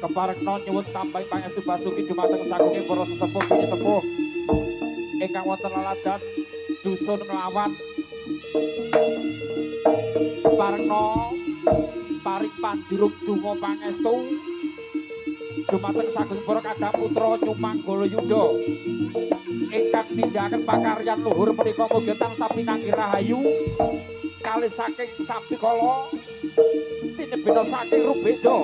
Keparekna nyuwun tambahi pangestu basuki dumateng sagunging para sesepuh bini sepuh ingkang wonten laladan dusun melawan. Keparekna paring panjuruk donga pangestu dumateng sagunging para kadang putra Nyumanggala Yuda ingkang nindakaken pakaryan luhur menika mugi tansah pinanggih rahayu kalih saking sabdikala tinebena saking rubeda.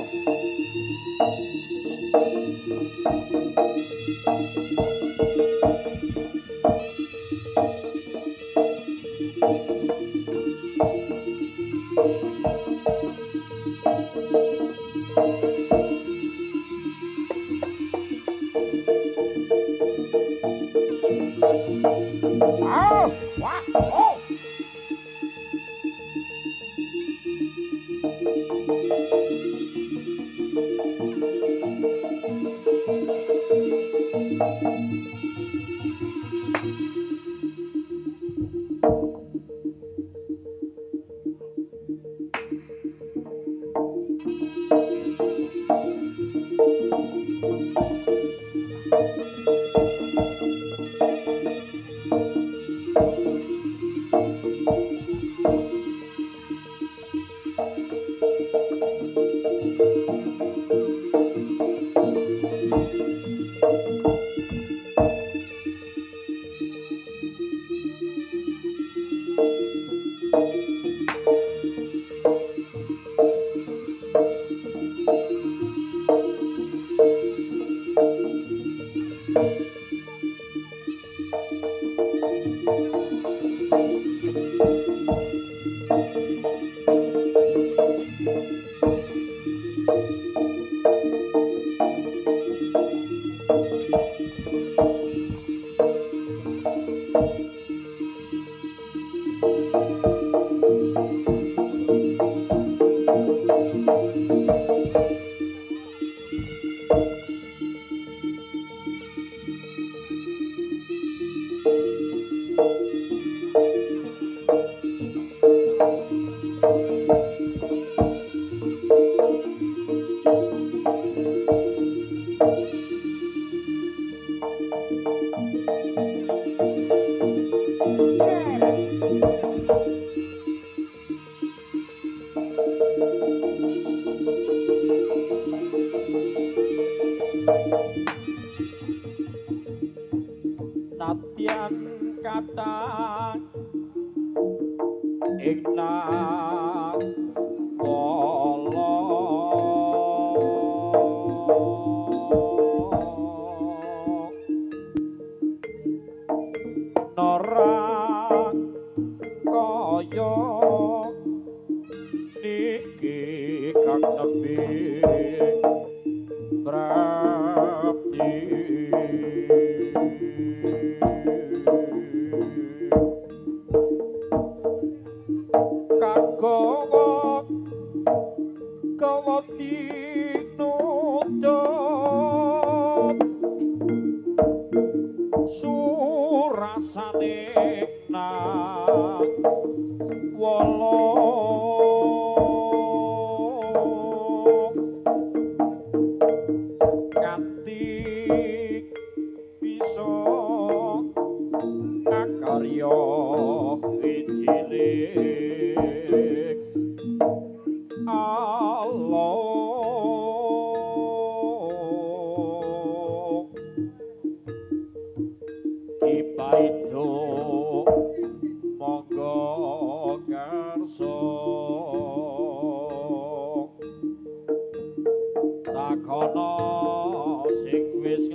Natyan kata Igna Wala Nora Kaya Niki Kang Nebi Prapti Kagawa Kawati Nutup Surasane na Wala Kanti bisa akarya cilik Allah Kipaido monggo kersa takono sing wis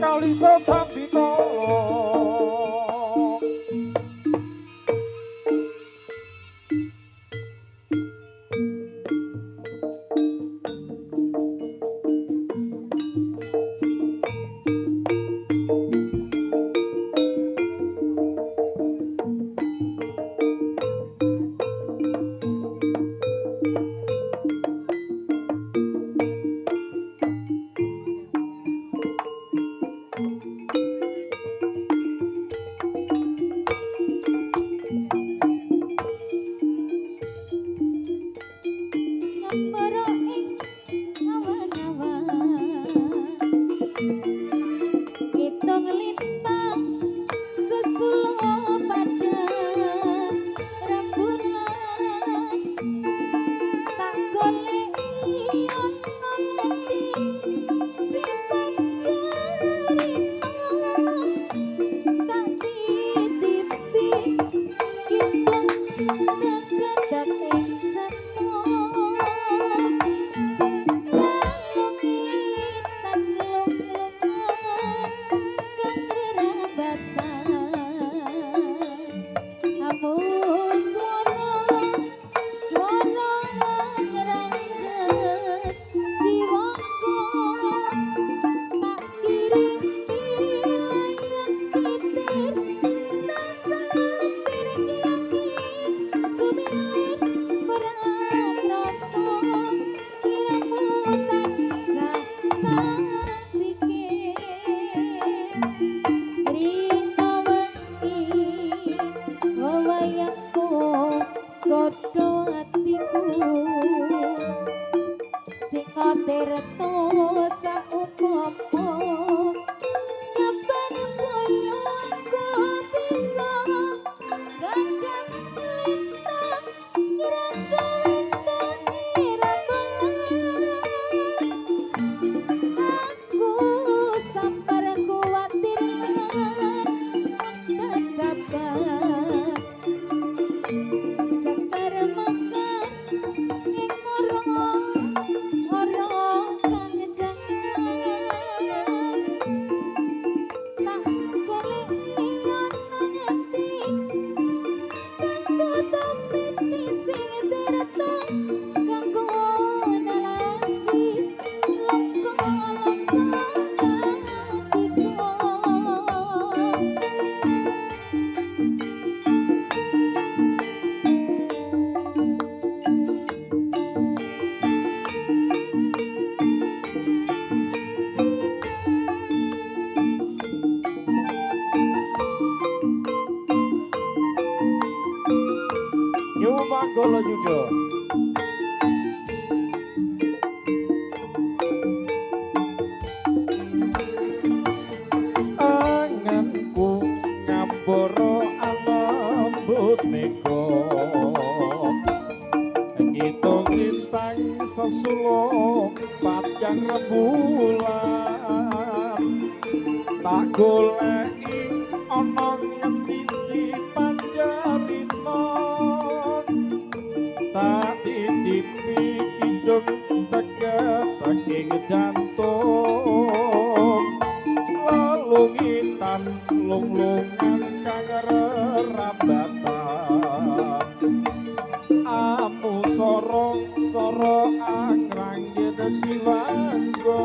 Kalisa Tirta saupomo kapan boyongku bisa gagah lintang iraga lintang iraga aku sampar kuatir lan sabar sekar makan ing orang kang jangan tak golek iyon ngerti kanggo sampeyan sing tirta kanggo nalasi longko-longko hatiku. Nyumanggala Yuda. Anganku ngambara alembus mega ngitung lintang sesulung panjang rembulan tak goleki ana ngendi si panjarina tak titipi kidung tegak saking jantung lelungitan lunglungan kang rerambatan amu soro angranggit jiwanggo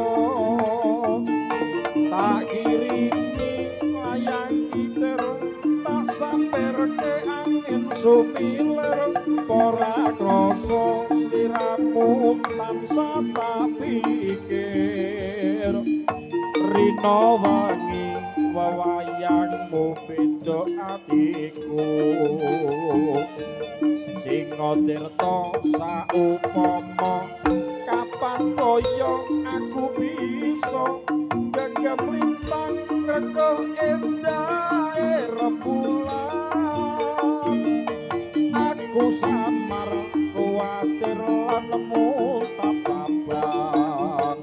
tak kirimi layang kiter tak samperke angin sumiler ora krasa sliramu tansah tak pikir rina wangi wewayangmu beda atiku singa tirta saupama kapan boyong aku bisa gegem lintang rego endahe rembulan aku samar kuatir lan nemu tapabang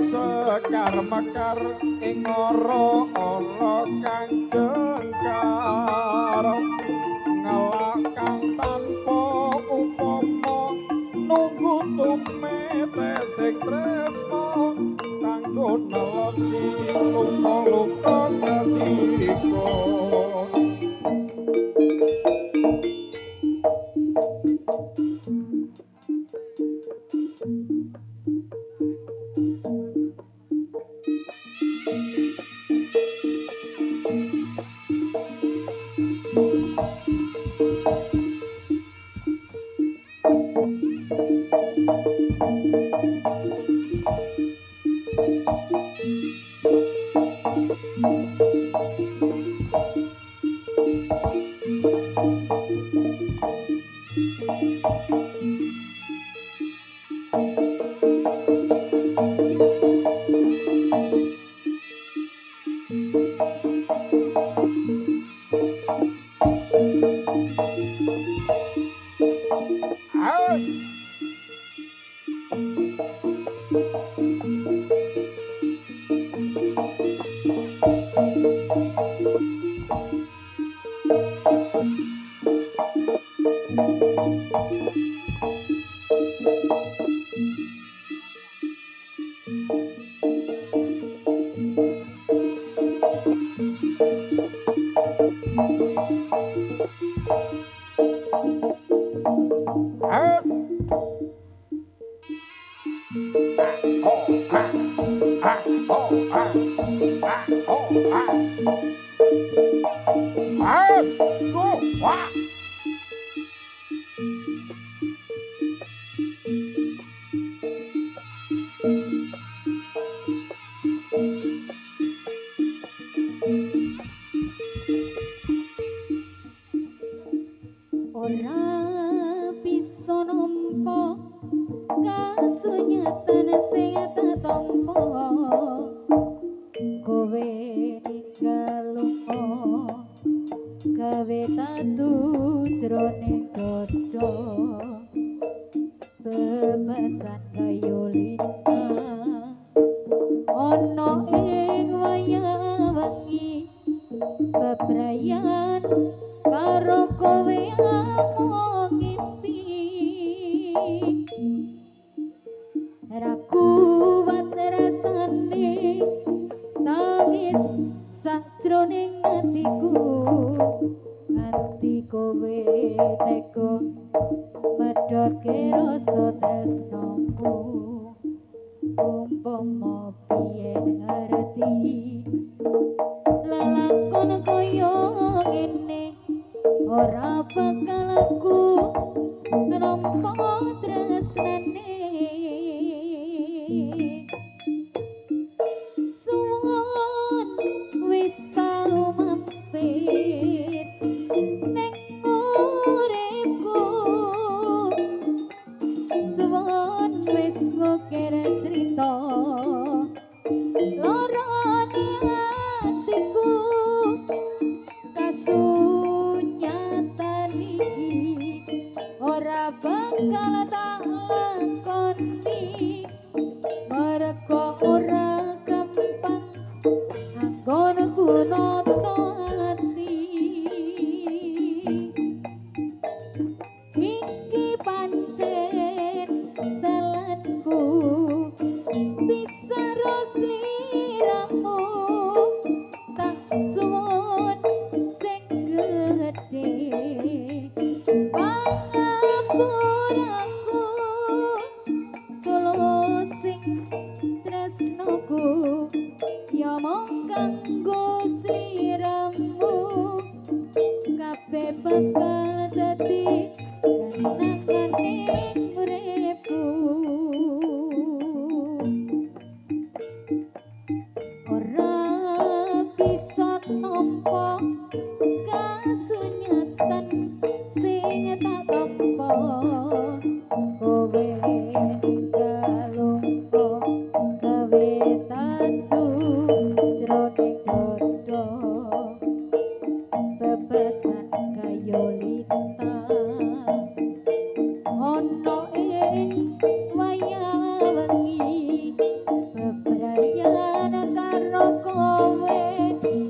sekar mekar ing ora kang jengkar ngelak kang tanpa upama nunggu tumete sing tresno kanggo nelesi luka-luka hatiku. Ora bisa nampa kasunyatan sunyatan sing tetampa kowe ninggal lunga gawe tatu jroning dada bebasan kaya lintang ana ing wayah wengi bebrayan karo kowe amung ngimpi ra kuwat rasane nangis sakjroning atiku nganti kowe teka medhotke rasa tresnaku umpama biyen ngerti lelakon kaya ngene ora bakal aku nampa tresnane suwon wis tau mampir ning uripku suwon wis ngukir cerita lorone atiku kasunyatan iki ora bakal tak lakoni merga ora gampang anggonku nata ati iki pancen dalanku bisa sliramu tak suwun sing gedhe pangapuraku tulus sing tresnaku ya mung kanggo sliramu kabeh bakal dadi kenanganing uripku ora bisa nampa kasunyatan sing tak tampa kowe ninggal lunga gawe tatu jroning dada bebasan kaya lintang ana ing wayah wengi bebrayan karo kowe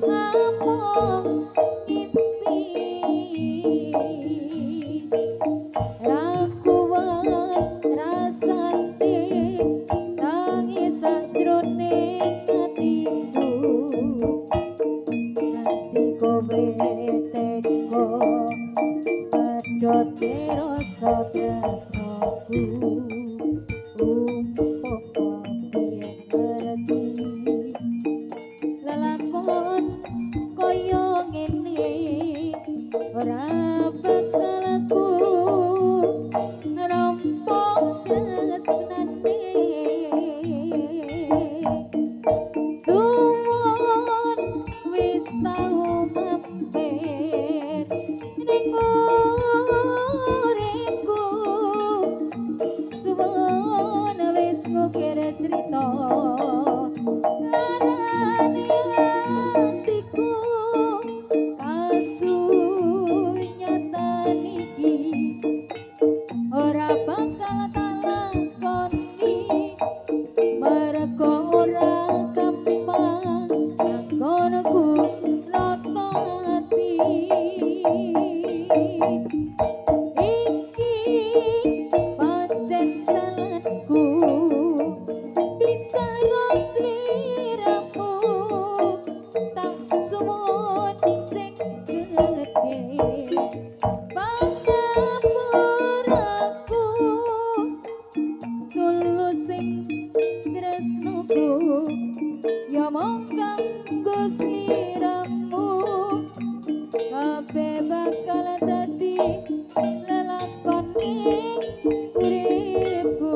amung ngimpi ra kuwat rasane nangis sakjroning atiku nganti kowe teka medhotke rasa tresnaku umpama biyen ngerti lelakon kaya ngene ora bakal aku nampa tresnane suwon wis tau mampir ning uripku suwon wis ngukir cerita larane atiku kasunyatan iki ora bakal tak lakoni merga ora gampang anggonku nata ati iki pancen dalanku bisa sliramu tak suwun sing gedhe pangapuraku tulus sing tresnaku ya mung kanggo sliramu kabeh bakal dadi lelakon ing uripku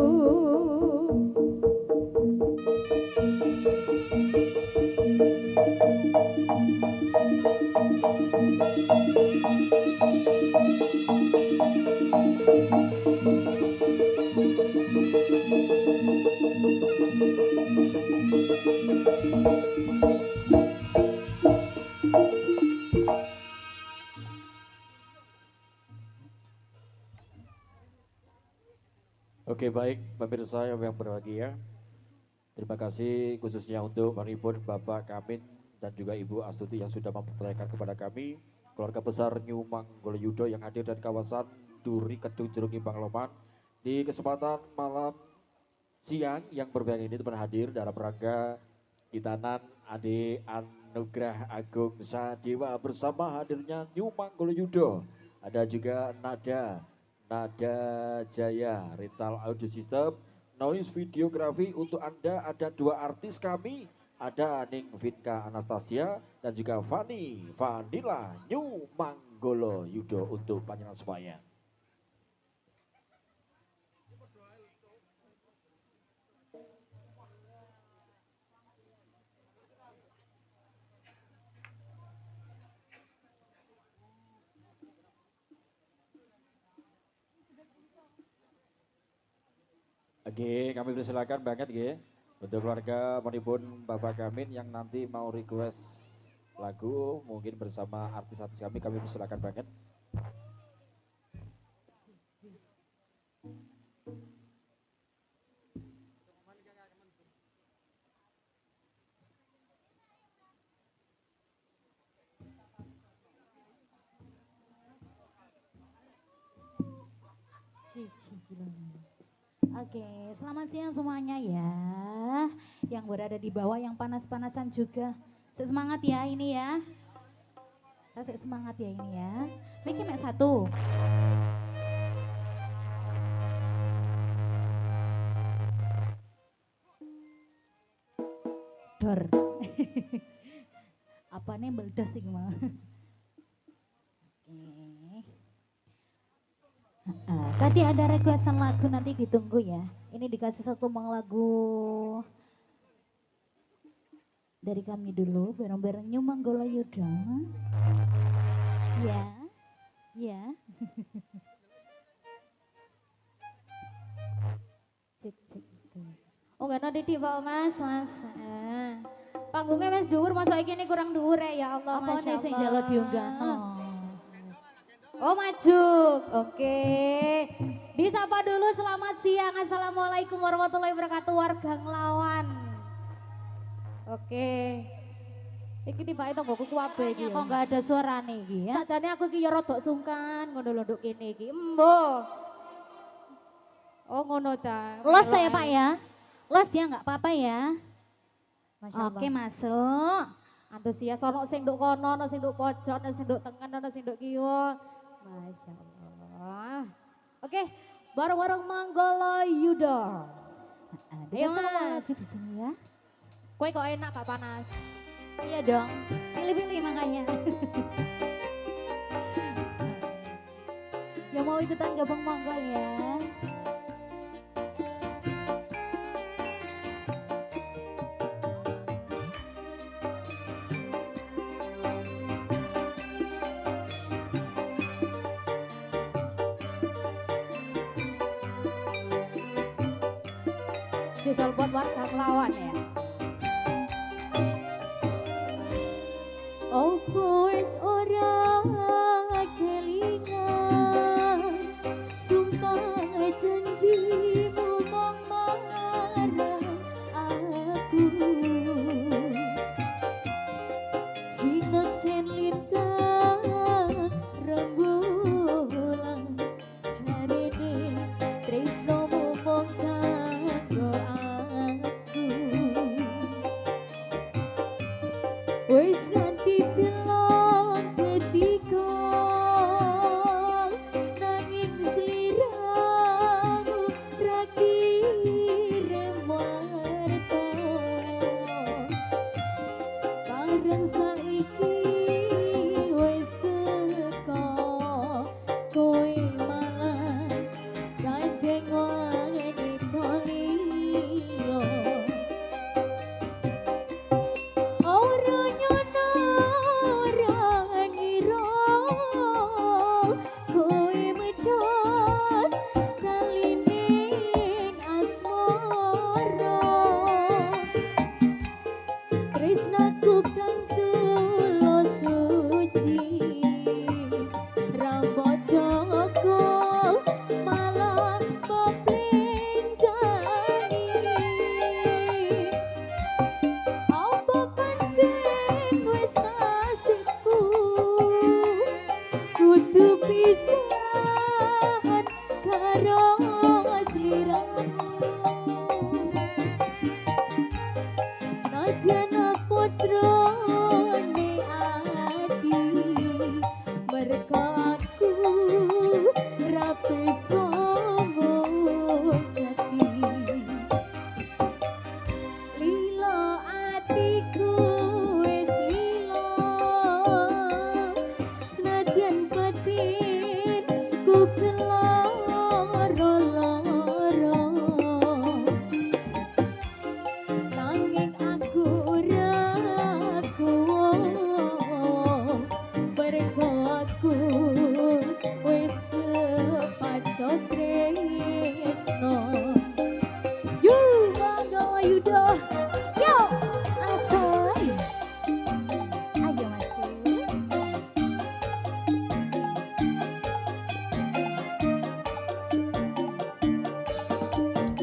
Oke baik pemirsa yang berbahagia. Terima kasih khususnya untuk Bang Ibun, Bapak Kamin dan juga Ibu Astuti yang sudah mempercayakan kepada kami keluarga besar New Manggolo yang hadir dari kawasan Duri Kedung Jeruk Imbang Loman di kesempatan malam siang yang berbahagia ini teman hadir dalam rangka Hitanan Ade Anugrah Agung Sadewa bersama hadirnya New Manggolo ada juga Nada Jaya Rental Audio System Noise Videografi untuk Anda ada dua artis kami ada Ning Vinka Anastasia dan juga Vanilla New Manggolo untuk panjenengan semuanya. Oke, kami persilakan banget ya untuk keluarga penipun Bapak Kamin yang nanti mau request lagu mungkin bersama artis-artis kami persilakan banget. Oke, selamat siang semuanya ya. Yang berada di bawah, yang panas-panasan juga. Semangat ya ini ya. Kasih semangat ya ini ya. Bikin mek satu. Dor. Apa nih meledas sih mah. Tadi ada requestan lagu nanti ditunggu ya. Ini dikasih satu lagu dari kami dulu bareng-bareng New Manggolo Yuda. Ya, ya. Cek, cek. Oh nggak ada di Pak Mas, Mas. Panggungnya Mas dhuwur, masa iki ini kurang dhuwur ya Allah. Apa nih sing jalo diunggahno? Oh majuk, oke. Disapa dulu selamat siang, assalamualaikum warahmatullahi wabarakatuh warga nglawan. Oke. Iki tiba itu nggoku kuwabe iki. Kok enggak ada suarane iki ya? Sakjane aku iki ya rada sungkan ngono lho nduk kene iki. Embo. Oh ngono ta. Los ya Pak ya? Los ya enggak apa-apa ya? Oke masuk. Antusias ono sing nduk kono, ono sing nduk pojok, ono sing nduk tengen, ono sing nduk kiwa. Masya Allah. Oke, bareng-bareng Manggolo Yudo. Ayo mas. Di sini ya. Kue kok enak gak panas? Iya dong. Pilih-pilih makanya. Ya mau ikutan gabung monggo ya. Spesial buat warga Nglawan ya. Oh course ora kelingan sumpah janjimu mong marah aku sinak sen lintas rembulan jarene tresnomu mong kanggo aku wis nganti delok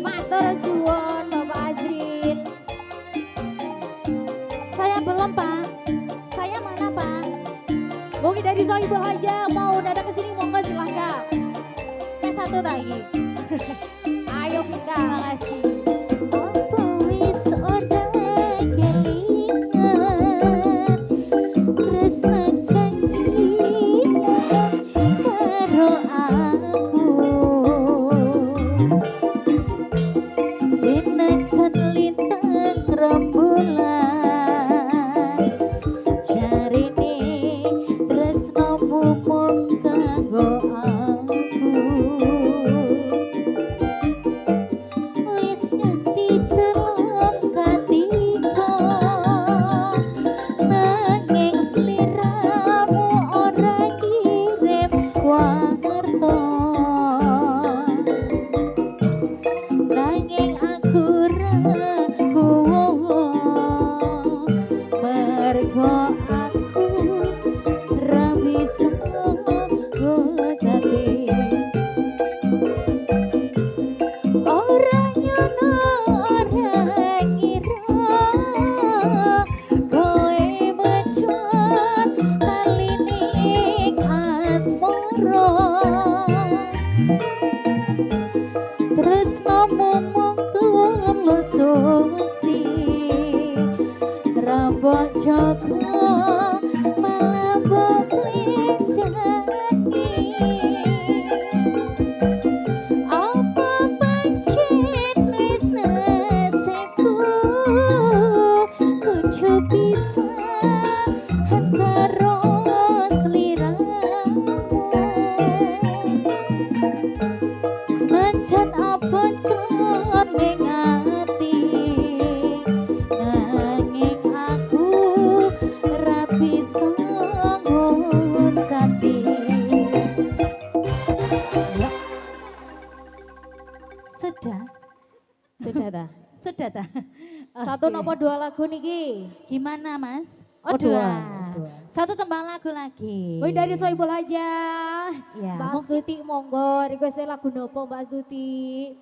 Matur suwun Bapak Azril. Saya belum Pak. Saya mana Pak? Mungkin dari Sohibul aja mau datang ke sini monggo silahkan. P1 lagi. Ayo kita. Terima kasih. Sudah dah. Satu nopo dua lagu niki. Gimana Mas? Oh dua. Satu tembang lagu lagi. Woi dari Sohibul aja. Ya. Mbak Suti monggo request lagu nopo Mbak Suti.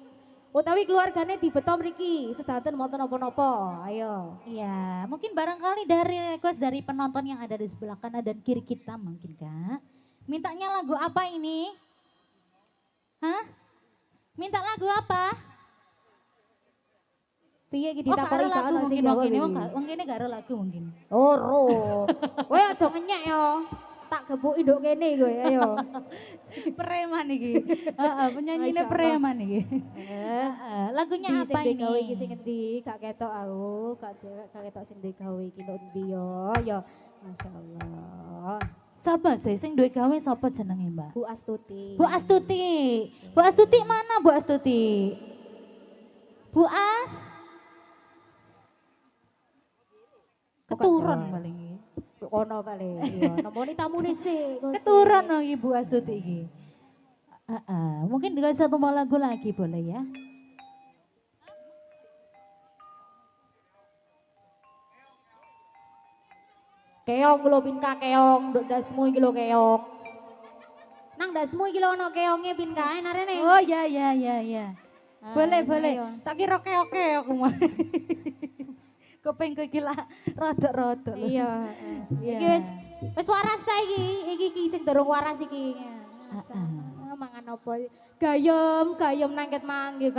Utawi keluarganya di betom Riki, sedanten moto nopo-nopo, ayo. Iya, mungkin barangkali dari request dari penonton yang ada di sebelah kanan dan kiri kita mungkin Kak. Mintanya lagu apa ini? Hah? Minta lagu apa? Piye iki ditakoni gak ono sing jawab iki. Wong kene gak ero lagu mungkin. Oh, ro. Kowe aja ngenyek yo. Tak gebuki nduk kene kowe ayo. Preman iki. Heeh, penyanyine preman iki. Heeh. Lagunya apa ini? Gawe iki sing endi? Gak ketok aku, gak ketok sing gawe iki nduk endi yo. Yo, masyaallah. Sapa sih sing duwe gawe sapa jenenge, Mbak? Bu Astuti. Bu Astuti. Bu Astuti mana Bu Astuti? Bu As. Keturun paling iki. Ono paling. Iya, nomone tamune sik. Keturun no Ibu Astuti iki. Heeh, mungkin dikasih satu lagu lagi boleh ya? Keong lho Pinka keong, nduk dasmu iki lho keong. Nang dasmu iki lho ono keonge Pinka narene. Oh iya. Boleh. Tak kira keok-keok mah. Kuping kowe iki lah rodok-rodok. Iya. Iki wis waras ta iki sing durung waras iki. Mangan apa? Gayem nang ket mangke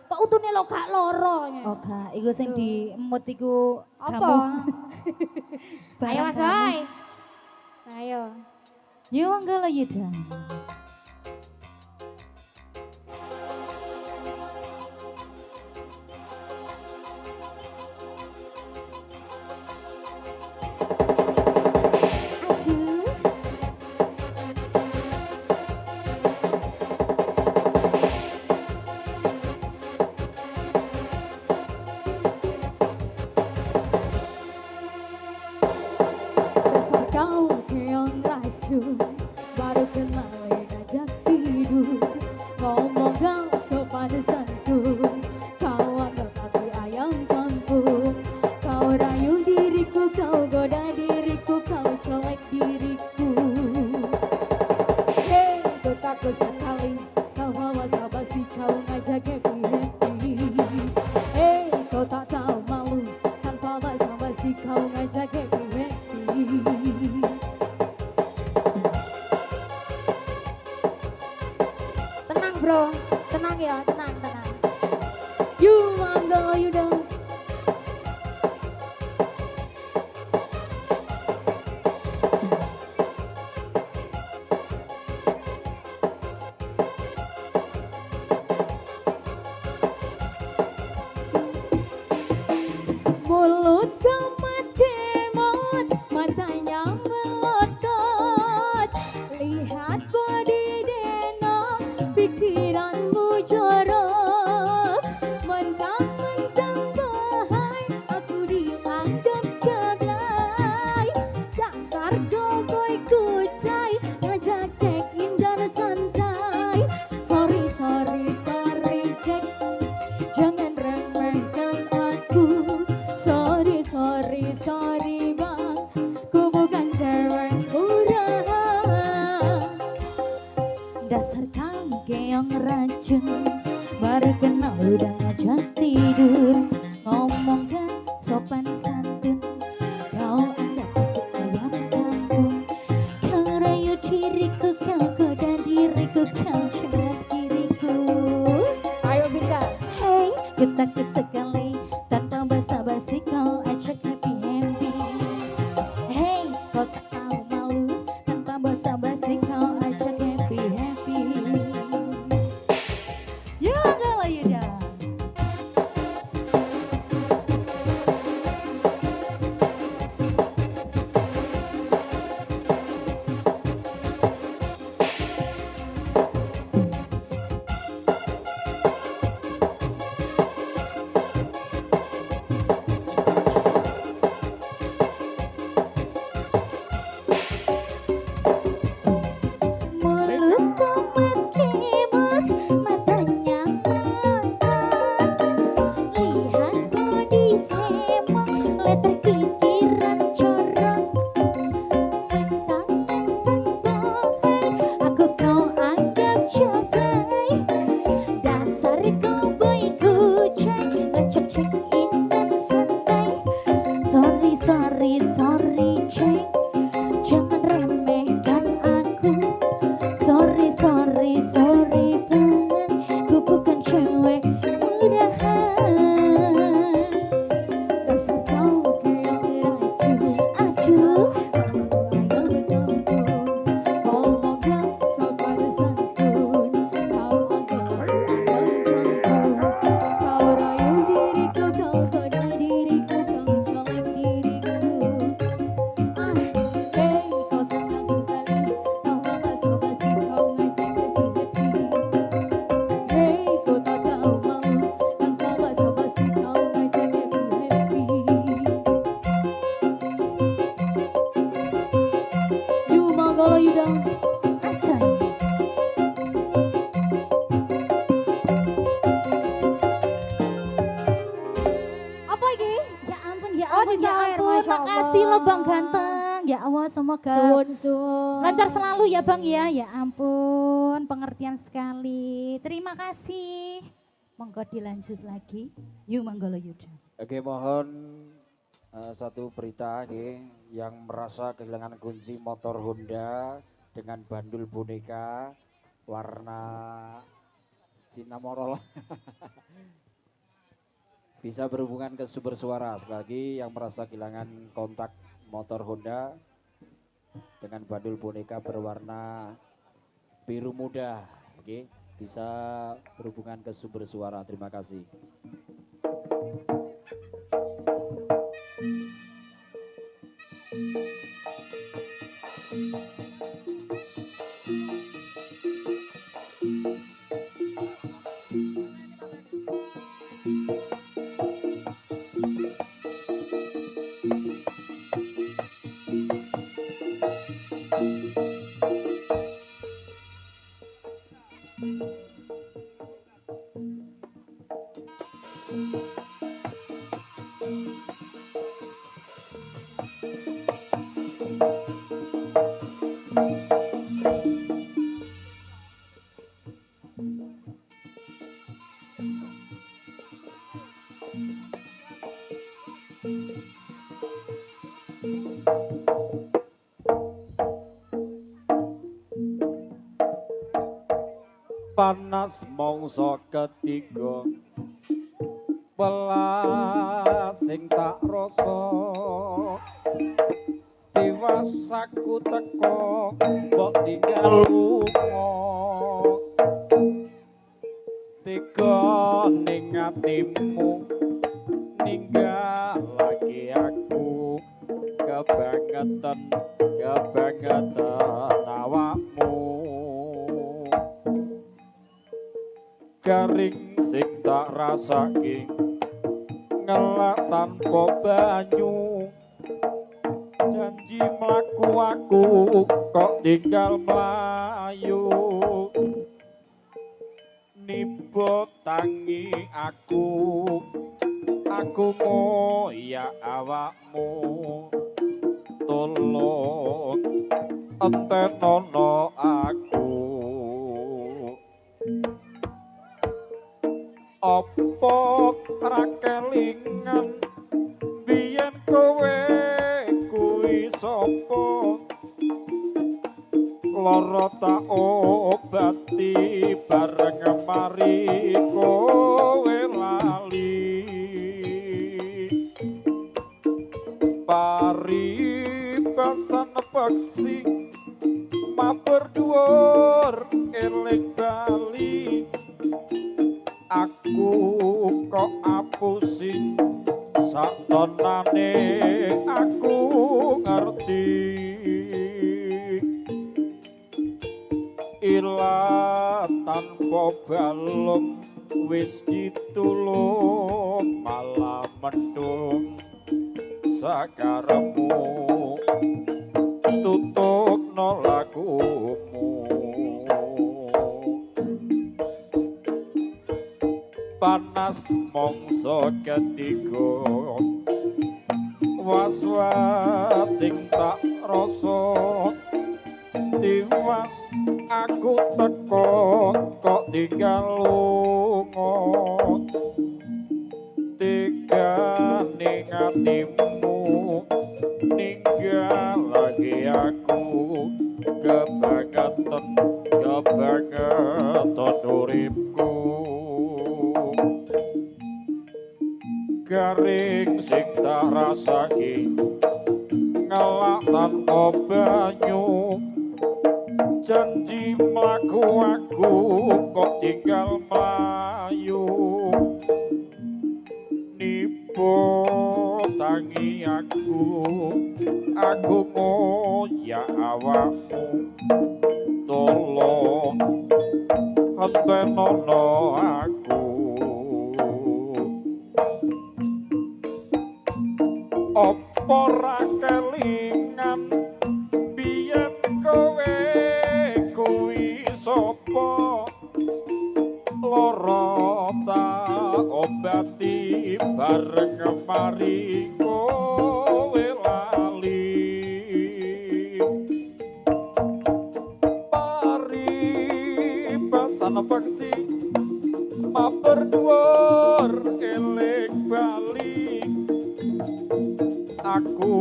Kok utune lo gak loro. Oh gak, iku sing diemut iku Apa? Ayo Mas Boy. Ayo. Yo Manggala Yuda. Kau yang racun, baru kenal ngajak tidur. Ngomong gak sopan santun, kau anggap aku ayam kampung. Kau rayu diriku, kau goda diriku, kau colek diriku. Hei, kau takut sekali, kau bawa basi kau ngajak happy-happy. Hei, kau tak tahu malu, tanpa basa-basi kau ngajak happy-happy. Tenang bro, tenang ya, tenang. You Manggala Yuda. Mulut demot, matanya melotot. Lihat body denok, pikiranmu jorok. Mentang-mentang bahai, aku dianggap jablay. Dasar dogoy kucai, ngajak check-in dan santai. Sorry check, jangan remehkan aku. Sorry bang, ku bukan cewek murahan. Dasar kau keong racun, baru kenal udah ngajak tidur. Ngomong gak sopan santun, kau anggap aku ayam kampung. Kau rayu diriku, kau goda diriku, kau coret diriku. Ayo Bika. Hey, ketakut sekali, tanpa basa-basi kau ajak happy-happy. Hey, kau tak tahu malu, tanpa basa-basi kau ajak happy-happy. Ya Manggala Yuda. Mulut kemot, matanya melotot. Lihat body semok, letter pikiran corok. Mentang-mentang bohong, aku kau anggap jablay. Dasar cowboy kucai, ngajak check-in dan santai. Sorry check, jangan remehkan aku. Sorry banget, ku bukan cewek murahan. Dasar kau keong racun, aduh. Ayam kampung, ngomong gak sopan santun, kau anggap aku ayam kampung. Kau rayu diriku, kau goda diriku, kau colek diriku. Hey, kau tak takut kali, kau basa-basi kau ngajak happy-happy. Hey, kau tak tahu malu, tanpa basa-basi kau ngajak happy-happy. You Manggala Yuda. Acai. Apa ini? Ya ampun, ya Oh, ampun, di ya air, ampun. Masya Makasih Allah. lo Bang Ganteng. Ya Allah, semoga Sun. lancar selalu ya Bang ya. Ya ampun, pengertian sekali. Terima kasih. Monggo dilanjut lagi. Yuk Manggala Yuda. Oke, mohon satu berita yang merasa kehilangan kunci motor Honda dengan bandul boneka warna Cina Morol bisa berhubungan ke sumber suara. Sekali lagi yang merasa kehilangan kontak motor Honda dengan bandul boneka berwarna biru muda, oke, bisa berhubungan ke sumber suara. Terima kasih. Panas mongso ketiga welas sing tak rasa tiwas aku teko mbok tinggal lunga tega ning atimu ninggal lagi aku kebangetan awakmu garing sing tak rasake ngelak tanpa banyu janji mlaku aku kok tinggal mlayu nibo tangi aku moya awakmu tolong entenono aku opo ra kelingan biyen kowe kuwi sapa lara tak obati bareng mari kowe lali paribasan peksi mabar dhuwur eling bali aku kok apusi satonane aku ngerti ila tanpa balung wis ditulung malah mendung sakaremu tutupno lakumu panas mongso ketiga was-was sing tak rasa tiwas aku teko kok tinggal lunga tega ning atimu ninggal lagi aku kebangetan uripku garing sing tak rasake ngelak tanpa banyu janji mlaku aku kok tinggal mlayu nipo tangi aku moya awakmu tolong hentenono aku opo ra kelingan biyen kowe kuwi sapa lara tak obati bareng mari kowe lali paribasan peksi mabar dhuwur eling bali aku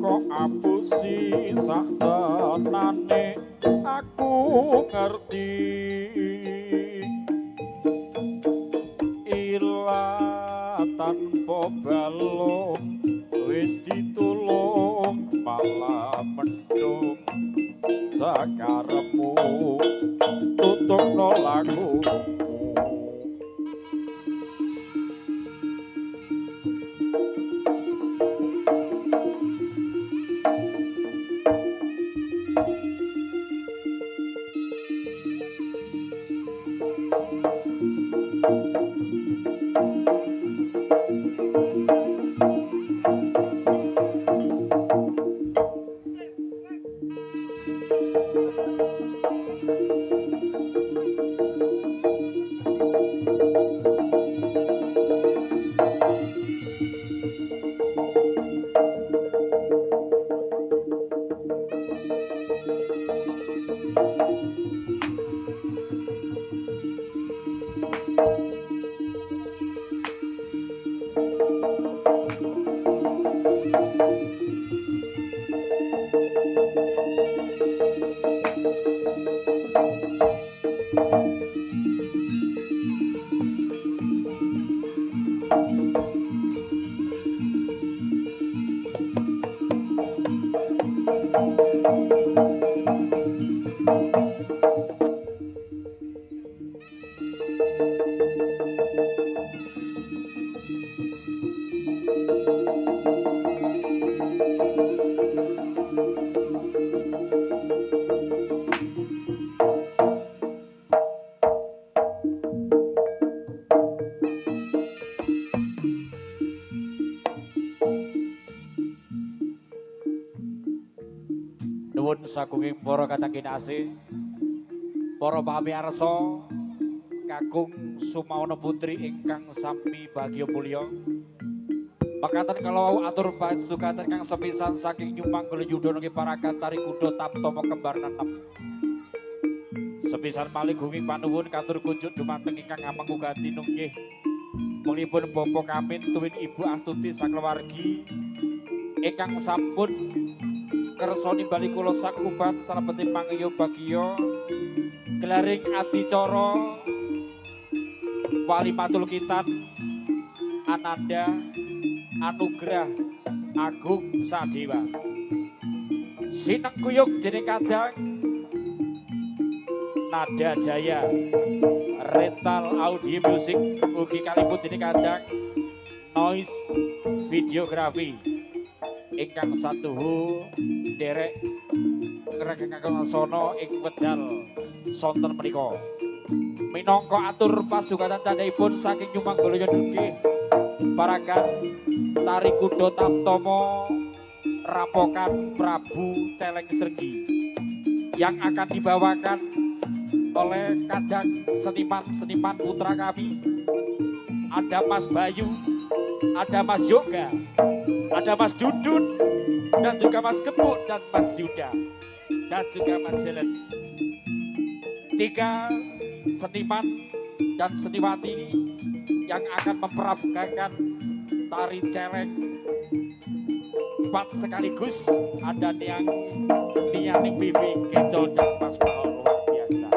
kok apusi saktenane aku ngerti ila tanpa wis ditulung malah mendung sakarepmu tutupno lagu. Nuwun sagunging para kadang kinasih, para pamirsa kakung Sumawana Putri ingkang sami bagya mulya. Makaten kalau atur pasukaten kang sepisan saking Nyumanggala Yudha nggih paragan Tari Kuda Tamtama kembar 6. Sepisan malih gunging panuwun katur kunjuk dumateng ingkang ameng uganti nunggih mungipun Bapak Kamin tuwin Ibu Astuti sakeluargi ingkang sampun kersa nimbali kula sakuban salebetipun pangiyo bagya gelaring adicara Wali Matul Kitan Ananda Anugrah Agung Sadewa sinengkuyung dening kadang Nada Jaya Rental Audio Music ugi kalipun dening kadang Noise Videografi ingkang satuhu derek ngregengaken sono ing wedal sonten menika minangka atur pasugatan candhaipun saking Nyumanggala Yudha nggih paragan Tari Kuda Tamtama Rampokan Prabu Celeng Sregi yang akan dibawakan oleh kadang seniman-seniman putra kami. Ada Mas Bayu, ada Mas Yoga, ada Mas Dudun, dan juga Mas Gebuk dan Mas Yuda, dan juga Mas Jelen. 3 seniman dan seniwati yang akan memperagakan tari celeng 4 sekaligus. Ada Nianing Bibi, Kecol, dan Mas Paul luar biasa.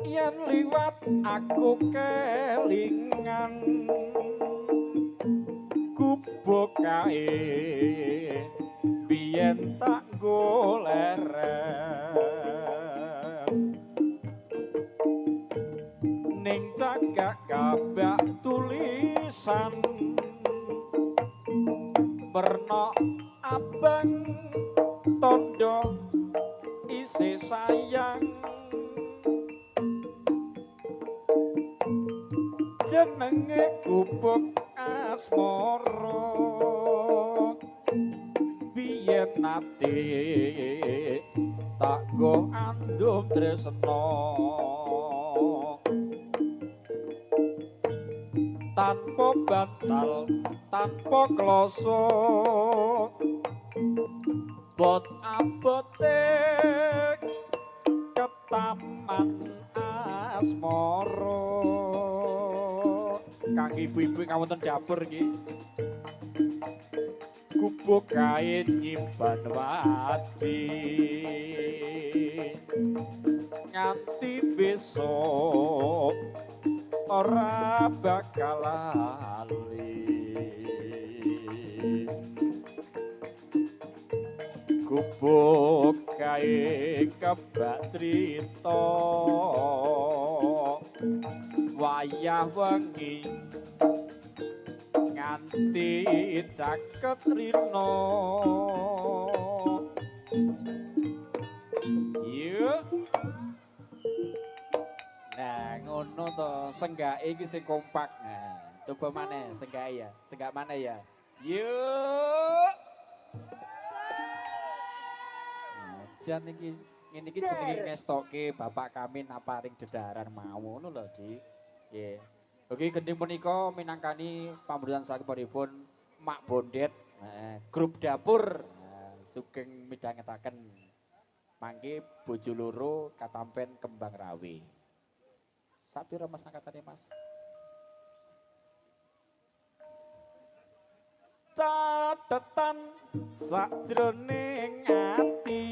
Yen liwat aku kelingan gubuk kae biyen tak goleren ning cagak kabak tulisan werna abang tondo isi sayang jenenge gubuk asmara biyen nate tak go andum tresna tanpa batal tanpa kloso bot abote ketaman asmara kang ibu-ibu kawonten dapur iki gubuk kain nyimpan wati nganti besok ora bakal lali gubuk kae kebak trita wayah wengi nganti caket rina yuk nah ngono to senggake iki sing kompak nah coba maneh senggake ya senggak mana ya yuk jan iki ngene iki jenenge ngestoke bapak kami naparing dedaran mau ngono lho Dik nggih oke gending punika minangkani pamburutan sakiparipun Mak Bondet grup dapur sugeng midhangetaken mangke bojo loro katampen kembang rawe sapira Mas angkatane Mas catetan sajroning ati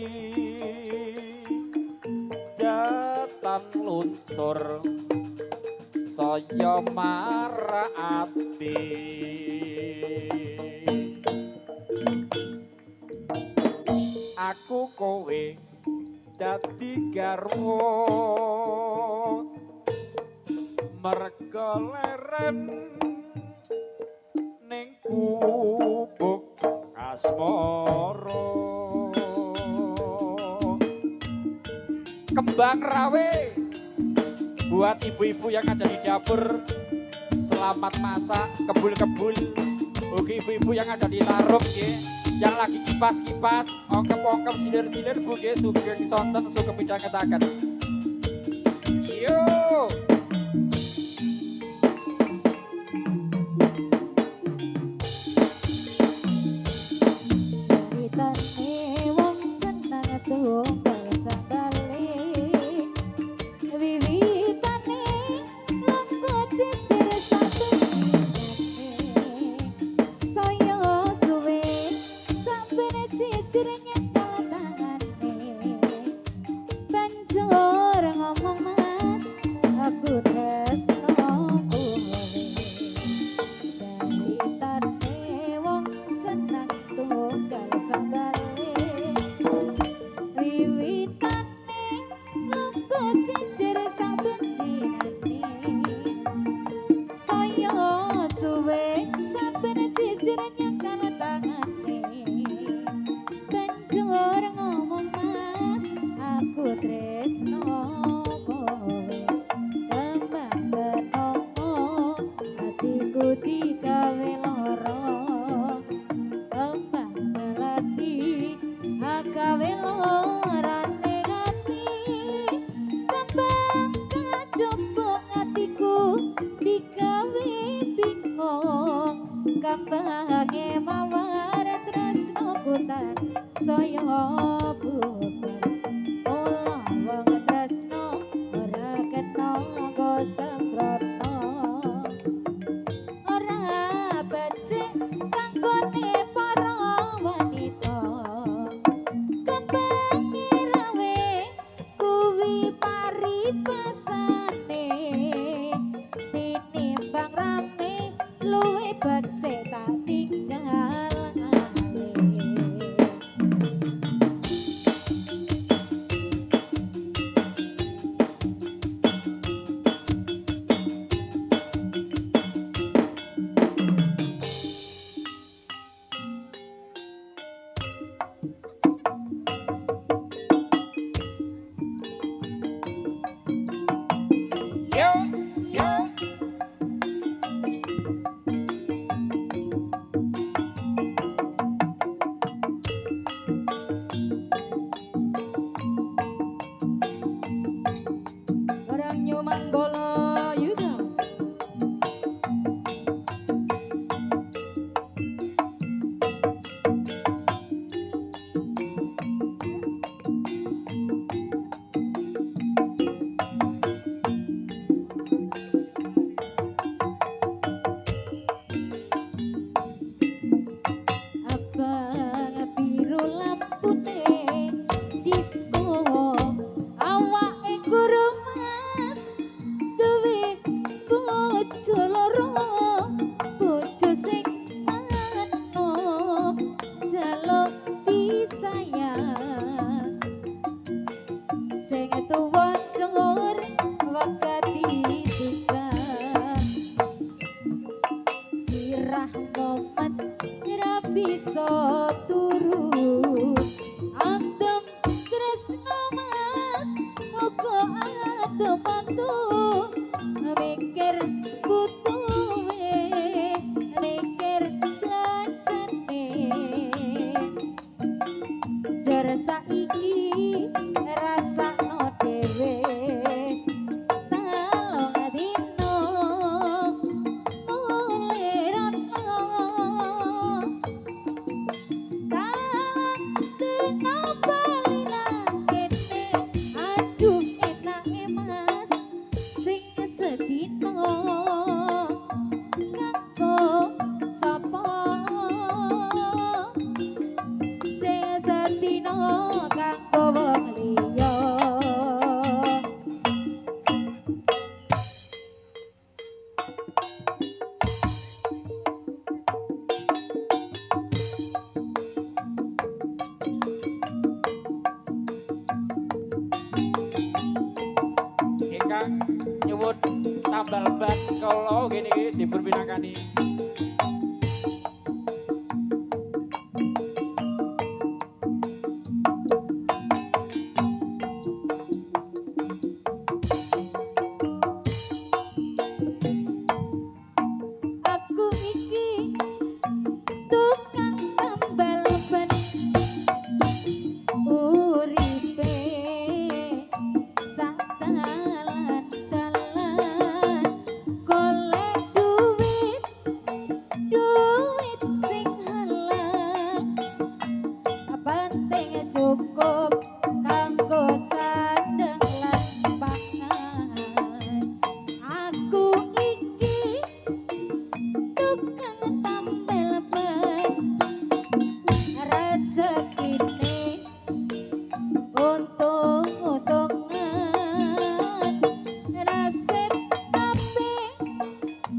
jatan luntur saya marati aku kowe dadi garwa merga leren ning gubuk asmara kembang rawe buat ibu-ibu yang ada di dapur selamat masak kebul-kebul oke ibu-ibu yang ada di tarup ya yang lagi kipas-kipas ongkep-ongkep silir-silir bu ya sugeng sonten sugeng midhangetaken yo iso turu andem tresno mas muga adem mantu mikir butuhe mikir lajene jer saiki rasakno dhewe talong dino mulirana talong dino balina kene aduh enake mas sing sedino kanggo sapa sing sedino kanggo wong liya Ingkang nyuwun tambal ban kala ngene iki dipun pinangkani. aku iki tukang tambal ban uripe sak dalan-dalan golek duit sing halal penting cukup kanggo sandeng lan pangan aku iki tukang tambal ban rezekine untung-untungan nasib apik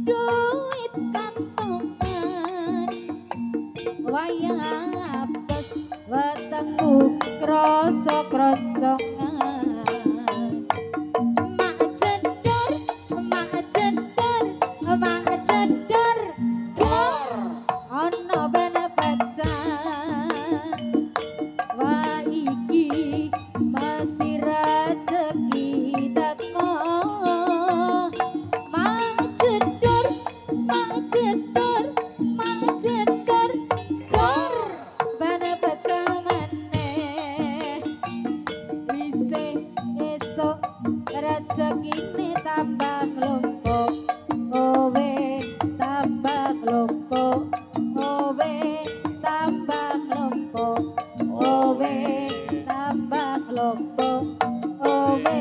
duit kantongan wayang apes wetengku krasa kroncongan mak jedor mak jedor mak jedor dor ana bene pacan wah iki mesti rezeki teko mak jedor mak jedor mak jedor dor bene pacan maneh isih esuk rezekine tambah nglumpuk kowe tambah nglumpuk kowe tambah nglumpuk kowe tambah nglumpuk kowe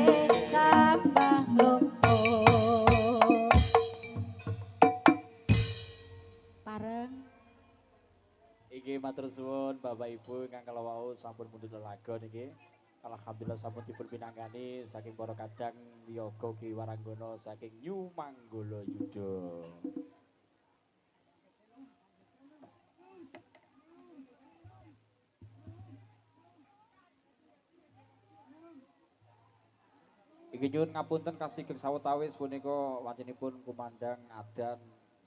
tambah nglumpuk pareng Iki matur suwun Bapak Ibu ingkang kala wau sampun mundhut lelagon niki. Alhamdulillah sampun dipun pinanggani saking para kadang wiyaga Ki Waranggana saking New Manggala Yuda. Iki nyuwun ngapunten kasih sawetawis punika wancinipun kumandang adzan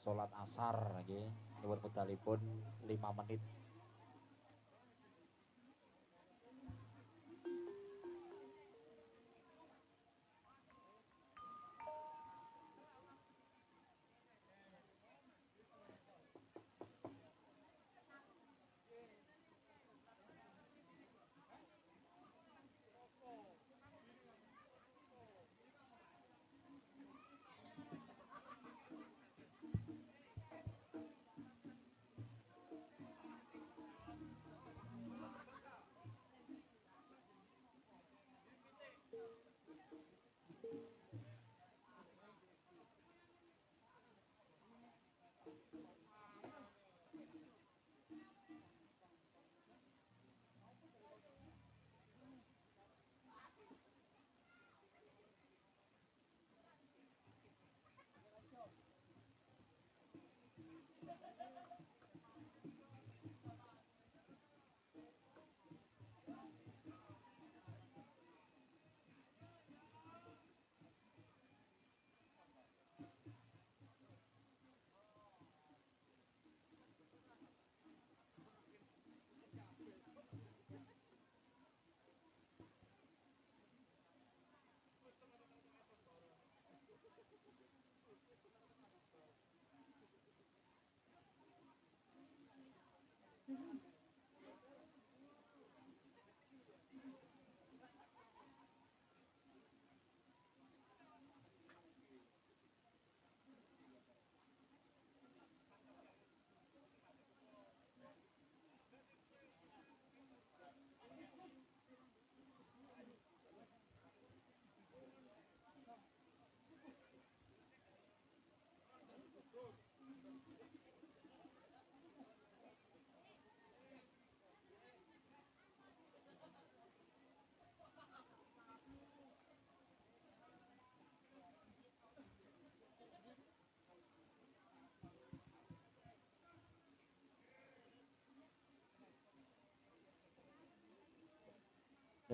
salat asar nggih. Nyuwun wekdalipun 5 menit.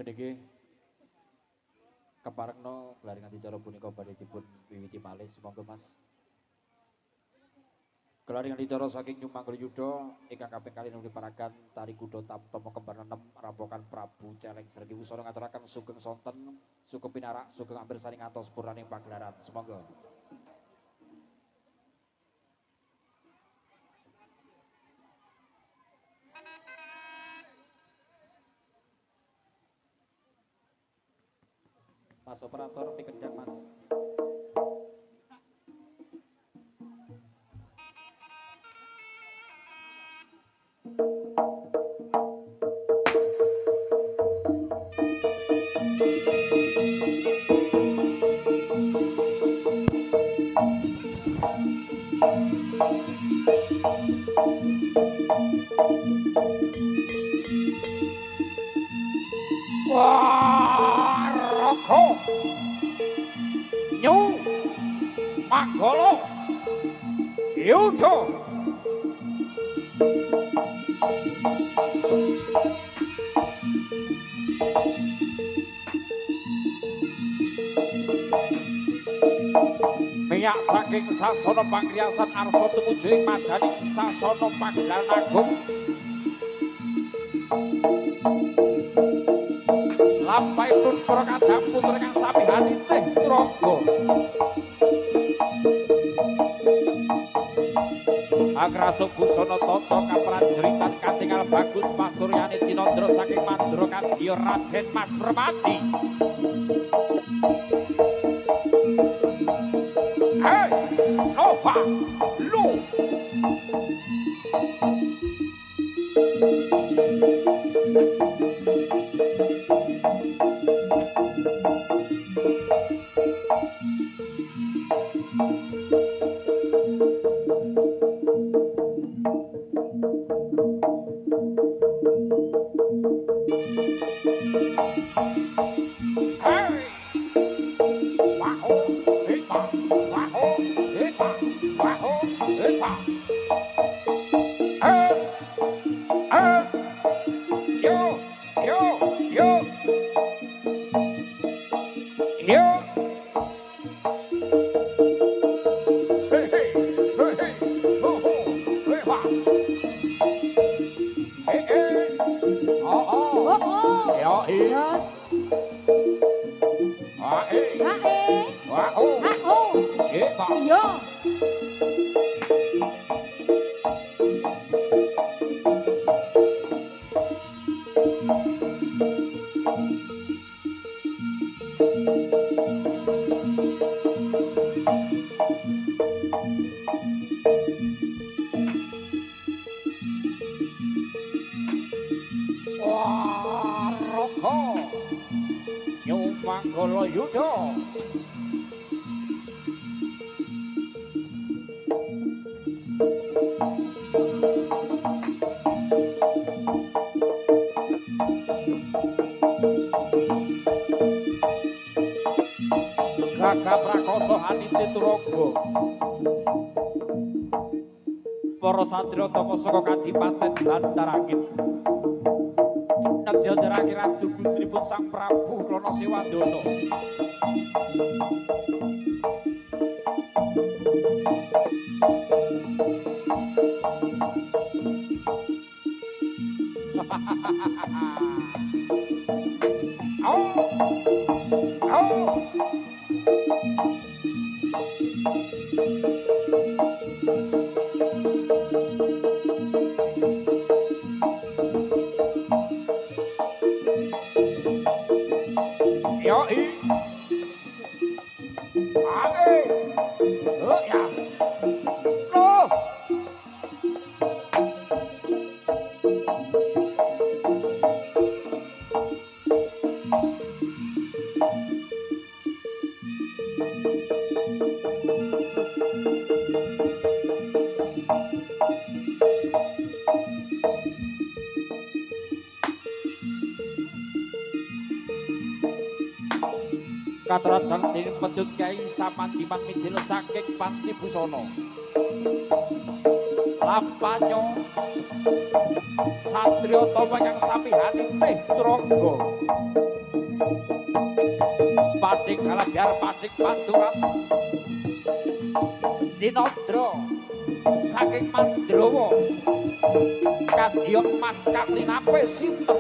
niki keparengno gelaringan dicara punika badhe dipun wiwiti malih semoga Mas. Gelaringan dicara saking Nyumanggala Yuda ingkang kaping kalih nuliparaken tari kuda tamtama kembar 6 rampokan Prabu Celeng Sregi Wusana ngaturaken sugeng sonten sugeng pinarak sugeng ampirsani ngantos purnaning pagelaran semoga. Mas operator pikendang Mas. Waraka Nyu Manggala Yuda minyak saking sasana pangriyasan arsa tumuju ing madaning sasana pagelaran agung lampaipun para kadang putra kang sami hati teh Turaga Agraso busana tata kapranjeritan katingal bagus pasuryane Cinandra saking Mandra kadya Raden Mas Permati. Hei, Nova, lu. Nyumanggala Yuda Gagah Prakoso Aditya Turaga para satriya tapa saka Kadipaten Bantarangin nedya nderake Ratu Gusripun Sang Prabu Klana Sewandana katrajang dening pecut Kyai Samandiman Mijil saking Panti Busana lampanyo satriya tama kang sami hati teh Turaga dalam biar padik panturan Cinodro saking Mandrowo kadya Mas Katlinape sinten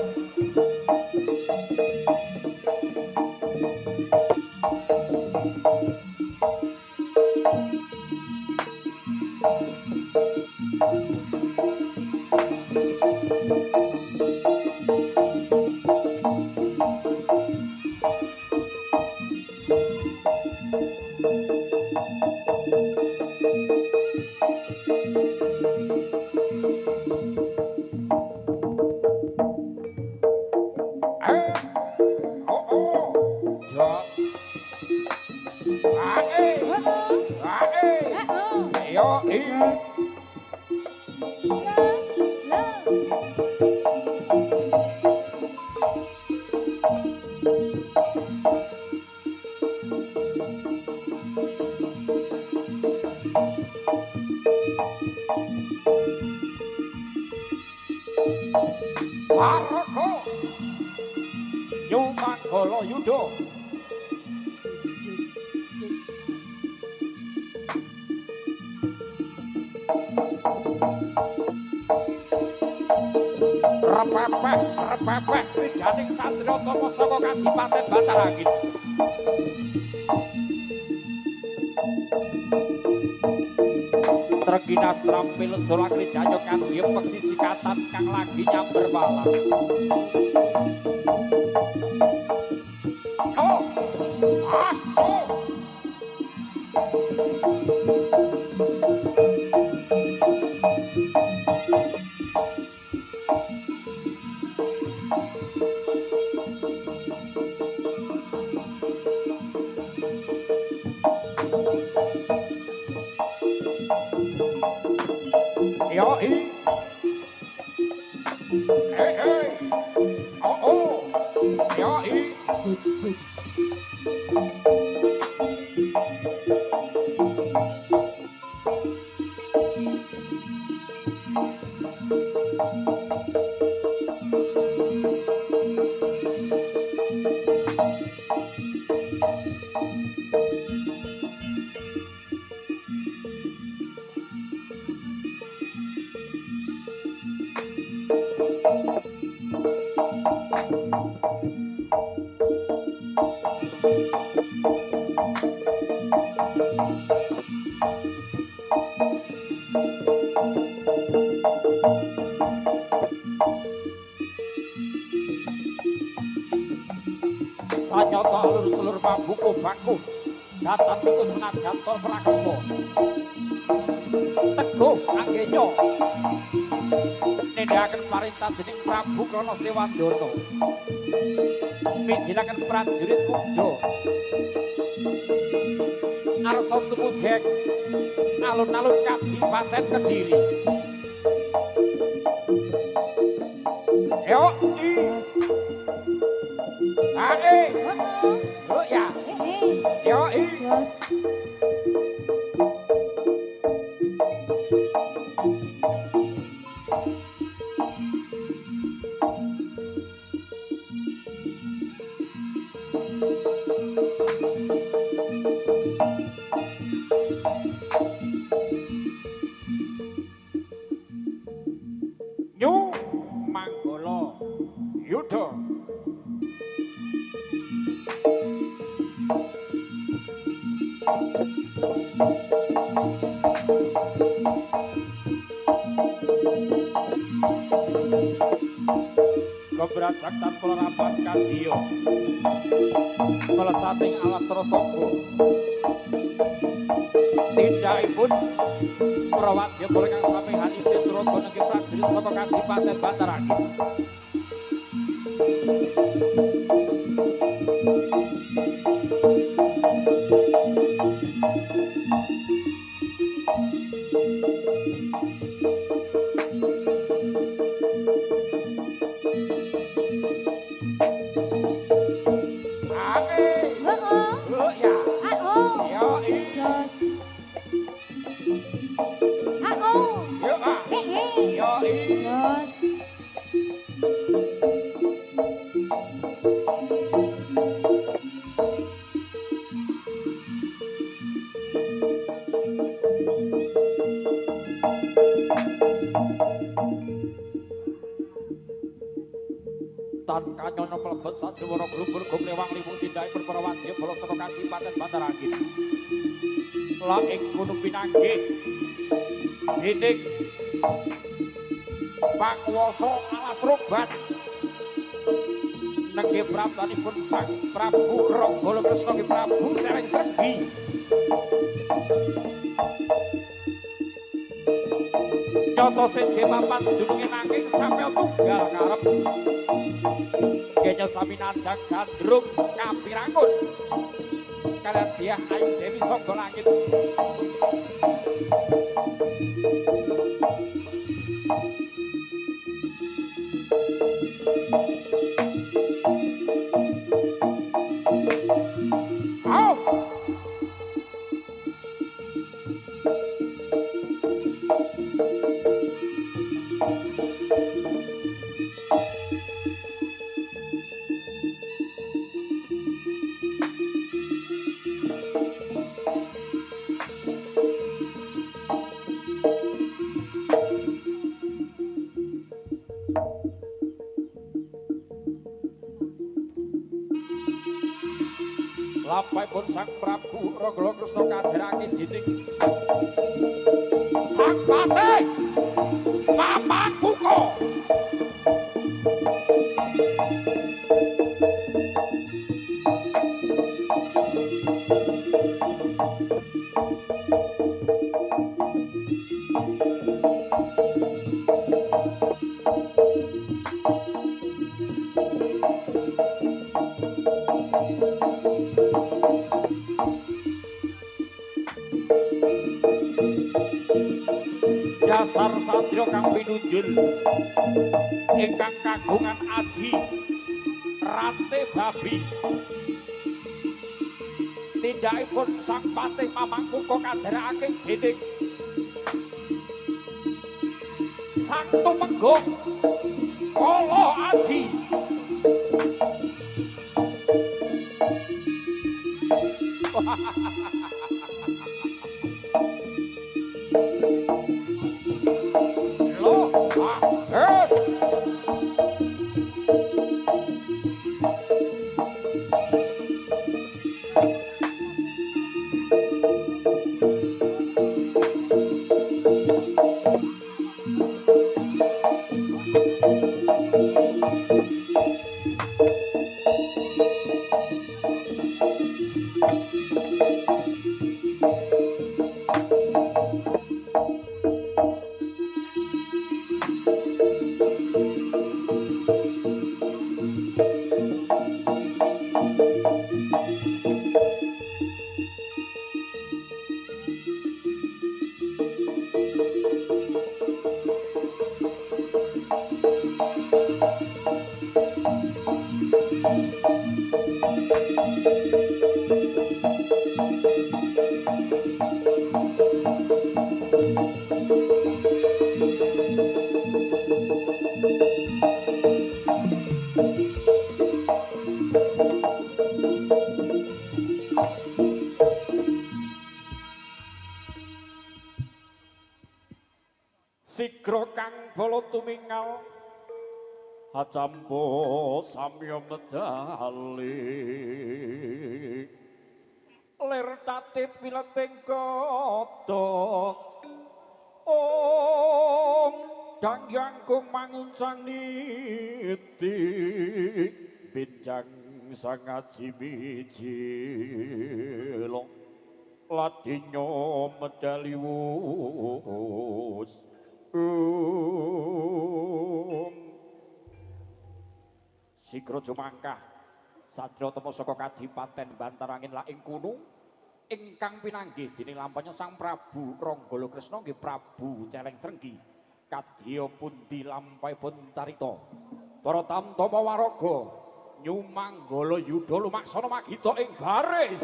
Waraka Nyumangala Yudha repepeh kridaning satriya tama saka Kadipaten Batarangin Treginas trampil sura kridanya kadya peksi sikatan kang lagi nyamber malam Oh aso sanyata alur-selur mabuku baku datan niku senajan tol prakepo teguh anggenya nindakaken parintah dening Prabu Krana Sewandana mijinaken prajurit kuda arsa tumujeng alun-alun Kadipaten Kediri yo oh ya yo Nyumangala Yudha kebrajaktan kula rapat kadya melesating alatra sangga tindakipun prawadya kang sami hanite turaga nggih prajurit saka Kadipaten Batarangin Tan kanyono mlebet sadewara glubur gumlewang liwung tindake perkara wadya bala saka Kadipaten Bandar Angin. La ing Gunung Pinanggih dening Pakuwasa Alas Roban nenggih prabtanipun Sang Prabu Ranggala Kresna nggih Prabu Celeng Srenggi. Nyoto seje papan dununge nanging sampe tunggal karep. Kenya sami nandhang gandrung kapirangun. Kalian Dyah Ayu Dewi Sangga Langit. Lampahipun Sang Prabu Ranggala Kresna kaderake dening Sang Patih Papakuko. Dasar satria kang pinunjul ingkang kagungan aji rante babi tindakipun Sang Patih Mamangkuko kaderake dening Sang Tumenggung Kala Aji. Sigra kang bala tumingal acampa samya medali lir tatip wileting kata om kang yangkung manguncang niti binjang sangaji mijilo ladinyo medali wus Sigra jumangkah satria tama saka Kadipaten Bantar Angin la ing kono ingkang pinanggih dening lampahnya Sang Prabu Ranggala Kresna nggih Prabu Celeng Srenggi kadya pundi lampahipun carita para tamtama waraga nyumanggala yudha lumaksana magita ing baris.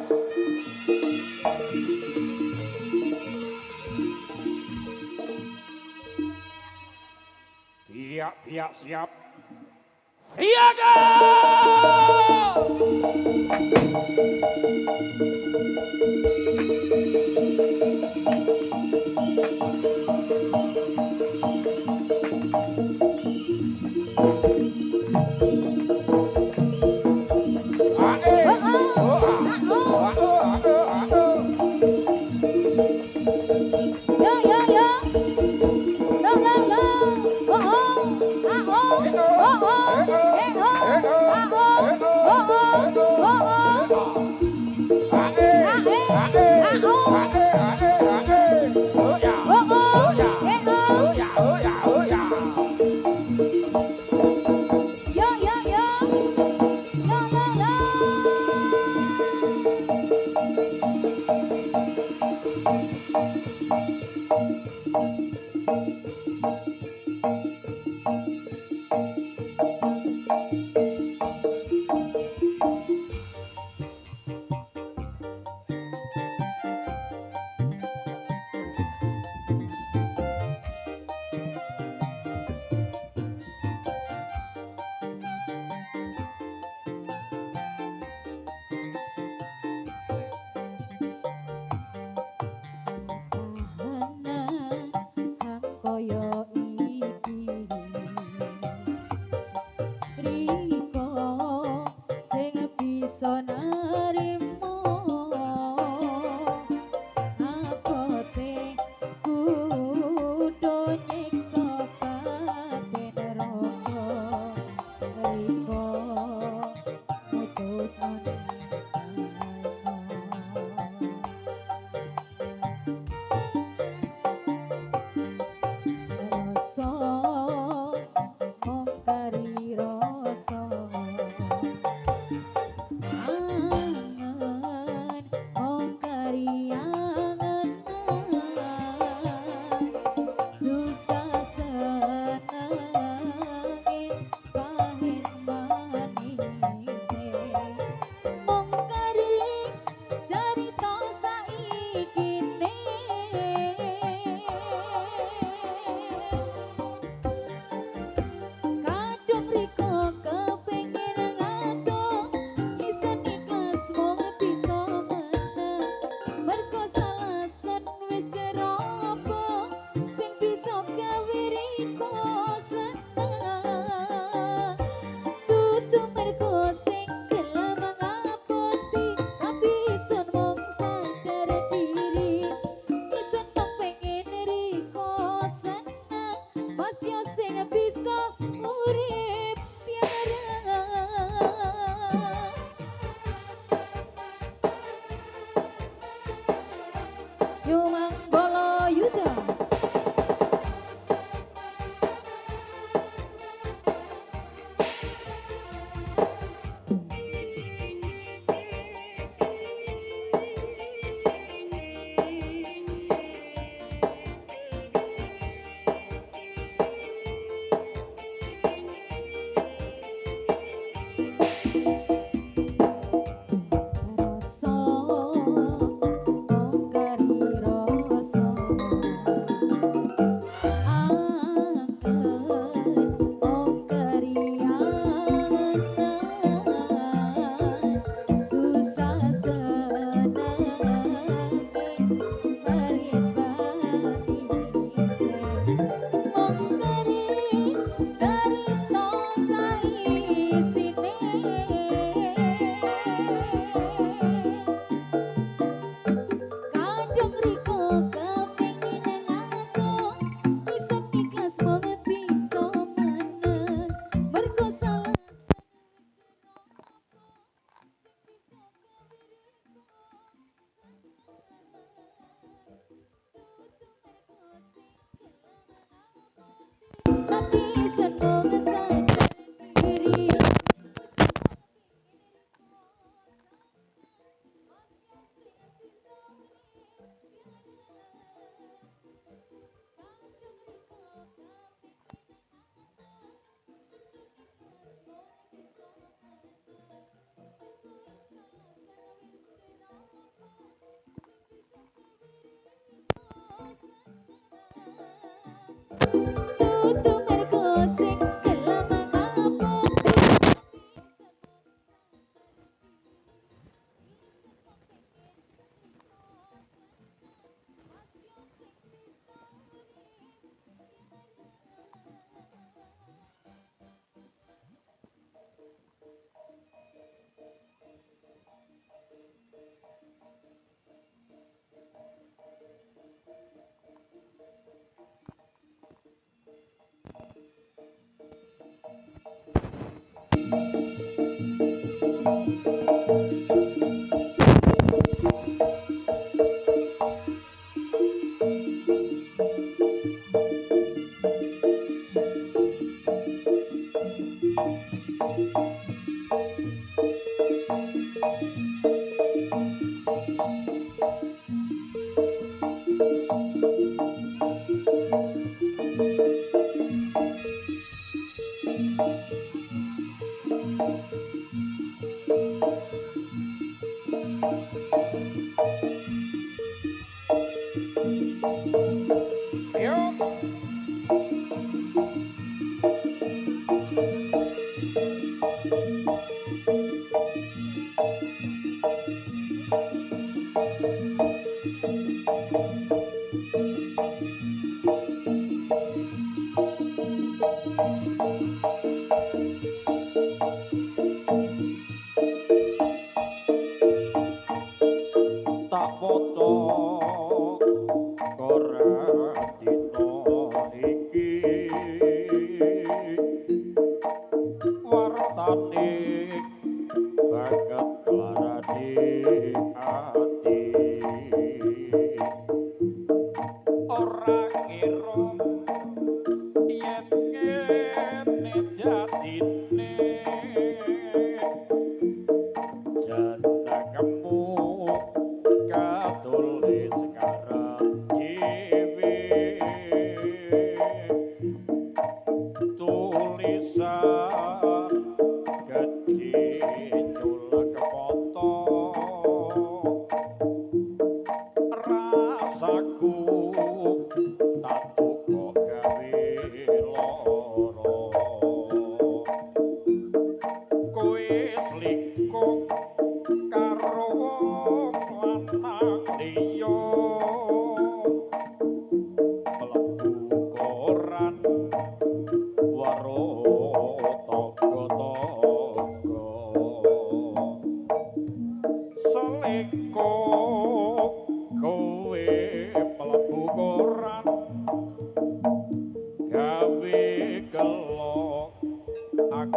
Pihak-pihak siap. Siaga! Kahanan kang kaya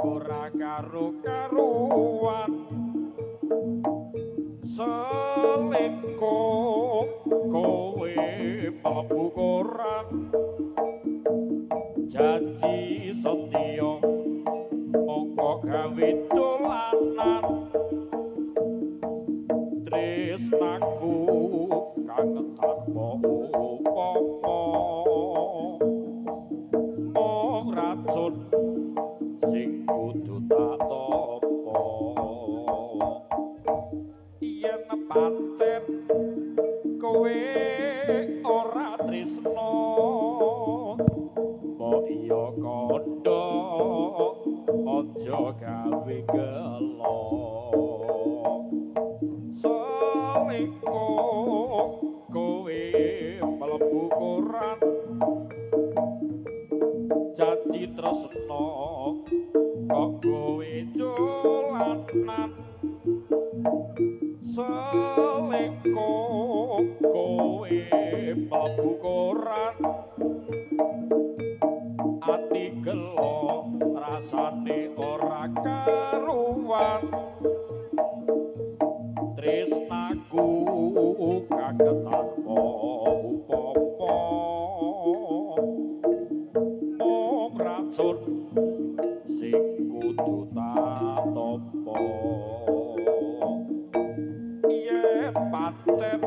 ora karo-karuan selingko kowe mlebu koran janji setya mongko gawe dolanan tresnaku kang tanpa upama mung racun sing kudu tak tampa yen pancen kowe ora tresno mbok iya kandha aja gawe gelo selingko kowe mlebu koran janji tresno kok kowe dolanan selingko kowe mlebu koran ati gelo rasane ora karuan tresnaku kaget tanpa upama mung racun sing kudu tak tampa yen pancen